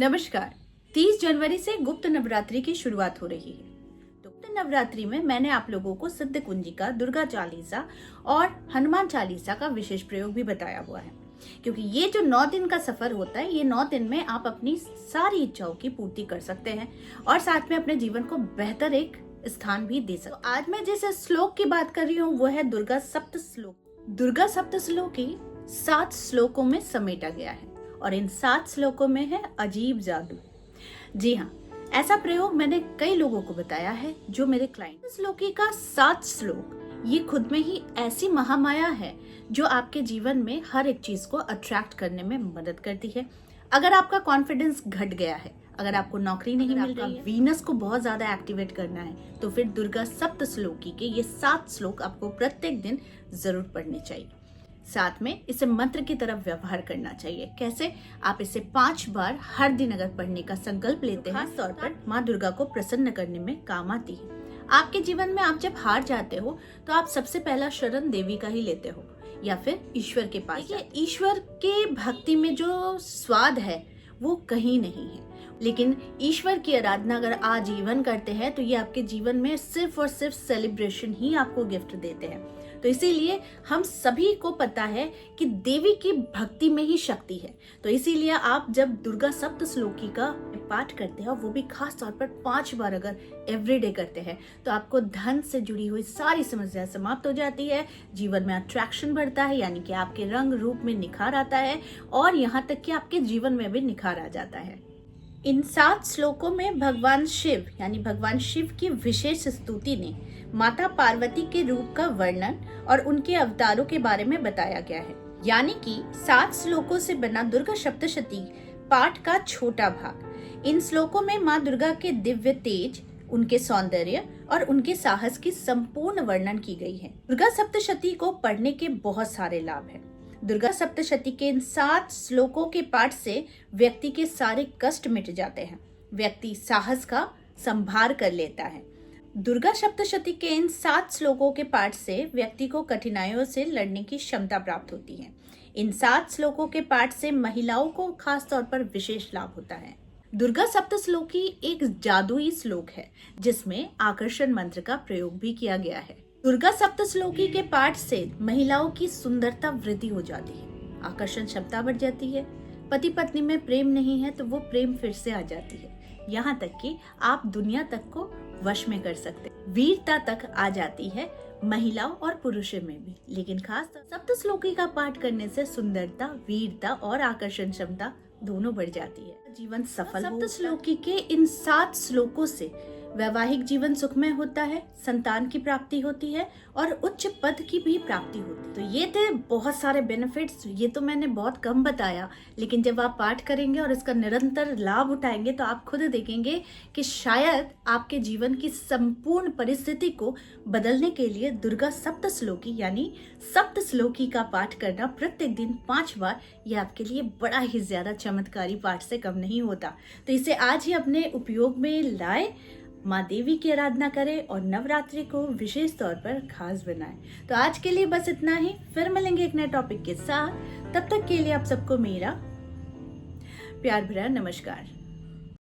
नमस्कार। 30 जनवरी से गुप्त नवरात्रि की शुरुआत हो रही है। तो गुप्त नवरात्रि में मैंने आप लोगों को सिद्ध कुंजिका, दुर्गा चालीसा और हनुमान चालीसा का विशेष प्रयोग भी बताया हुआ है, क्योंकि ये जो 9 दिन का सफर होता है, ये 9 दिन में आप अपनी सारी इच्छाओं की पूर्ति कर सकते हैं और साथ में अपने जीवन को बेहतर एक स्थान भी दे सकते हैं। तो आज मैं जिस श्लोक की बात कर रही हूँ वो है दुर्गा सप्त श्लोक। दुर्गा सप्त श्लोक ही 7 श्लोकों में समेटा गया है और इन 7 श्लोकों में है अजीब जादू। जी हाँ, ऐसा प्रयोग मैंने कई लोगों को बताया है जो मेरे क्लाइंट। श्लोकी का 7 श्लोक ये खुद में ही ऐसी महामाया है जो आपके जीवन में हर एक चीज को अट्रैक्ट करने में मदद करती है। अगर आपका कॉन्फिडेंस घट गया है, अगर आपको नौकरी नहीं मिल रही है, वीनस को बहुत ज्यादा एक्टिवेट करना है, तो फिर दुर्गा सप्त श्लोकी के ये 7 श्लोक आपको प्रत्येक दिन जरूर पढ़ने चाहिए। साथ में इसे मंत्र की तरफ व्यवहार करना चाहिए। कैसे? आप इसे 5 बार हर दिन अगर पढ़ने का संकल्प लेते हैं, खास तौर पर माँ दुर्गा को प्रसन्न करने में काम आती है। आपके जीवन में आप जब हार जाते हो तो आप सबसे पहला शरण देवी का ही लेते हो या फिर ईश्वर के पास। ये ईश्वर के भक्ति में जो स्वाद है वो कहीं नहीं है, लेकिन ईश्वर की आराधना अगर आजीवन करते हैं तो ये आपके जीवन में सिर्फ और सिर्फ सेलिब्रेशन ही आपको गिफ्ट देते हैं। तो इसीलिए हम सभी को पता है कि देवी की भक्ति में ही शक्ति है। तो इसीलिए आप जब दुर्गा सप्त श्लोकी का पाठ करते हैं, वो भी खास तौर पर 5 बार अगर एवरीडे करते हैं, तो आपको धन से जुड़ी हुई सारी समस्या समाप्त हो जाती है। जीवन में अट्रैक्शन बढ़ता है, यानी कि आपके रंग रूप में निखार आता है और यहाँ तक कि आपके जीवन में भी निखार आ जाता है। इन 7 श्लोकों में भगवान शिव यानी भगवान शिव की विशेष स्तुति ने माता पार्वती के रूप का वर्णन और उनके अवतारों के बारे में बताया गया है। यानी कि 7 श्लोकों से बना दुर्गा सप्तशती पाठ का छोटा भाग। इन श्लोकों में माँ दुर्गा के दिव्य तेज, उनके सौंदर्य और उनके साहस की संपूर्ण वर्णन की गई है। दुर्गा सप्तशती को पढ़ने के बहुत सारे लाभ हैं। दुर्गा सप्तशती के इन 7 श्लोकों के पाठ से व्यक्ति के सारे कष्ट मिट जाते हैं। व्यक्ति साहस का संभार कर लेता है। दुर्गा सप्तशती के इन 7 श्लोकों के पाठ से व्यक्ति को कठिनाइयों से लड़ने की क्षमता प्राप्त होती है। इन 7 श्लोकों के पाठ से महिलाओं को खास तौर पर विशेष लाभ होता है। दुर्गा सप्त श्लोकी एक जादुई श्लोक है जिसमें आकर्षण मंत्र का प्रयोग भी किया गया है। दुर्गा सप्त श्लोकी के पाठ से महिलाओं की सुंदरता वृद्धि हो जाती है, आकर्षण क्षमता बढ़ जाती है। पति पत्नी में प्रेम नहीं है तो वो प्रेम फिर से आ जाती है। यहाँ तक कि आप दुनिया तक को वश में कर सकते, वीरता तक आ जाती है महिलाओं और पुरुषों में भी। लेकिन खास सप्त श्लोकी का पाठ करने से सुंदरता, वीरता और आकर्षण क्षमता दोनों बढ़ जाती है। जीवन सफल सप्त श्लोकी के इन 7 श्लोकों से वैवाहिक जीवन सुखमय होता है, संतान की प्राप्ति होती है और उच्च पद की भी प्राप्ति होती है। तो ये थे बहुत सारे बेनिफिट्स। ये तो मैंने बहुत कम बताया, लेकिन जब आप पाठ करेंगे और इसका निरंतर लाभ उठाएंगे तो आप खुद देखेंगे कि शायद आपके जीवन की संपूर्ण परिस्थिति को बदलने के लिए दुर्गा सप्त श्लोकी यानी सप्त श्लोकी का पाठ करना प्रत्येक दिन 5 बार, ये आपके लिए बड़ा ही ज्यादा चमत्कारी पाठ से कम नहीं होता। तो इसे आज ही अपने उपयोग में लाए, माँ देवी की आराधना करें और नवरात्रि को विशेष तौर पर खास बनाएं। तो आज के लिए बस इतना ही, फिर मिलेंगे एक नए टॉपिक के साथ। तब तक के लिए आप सबको मेरा प्यार भरा नमस्कार।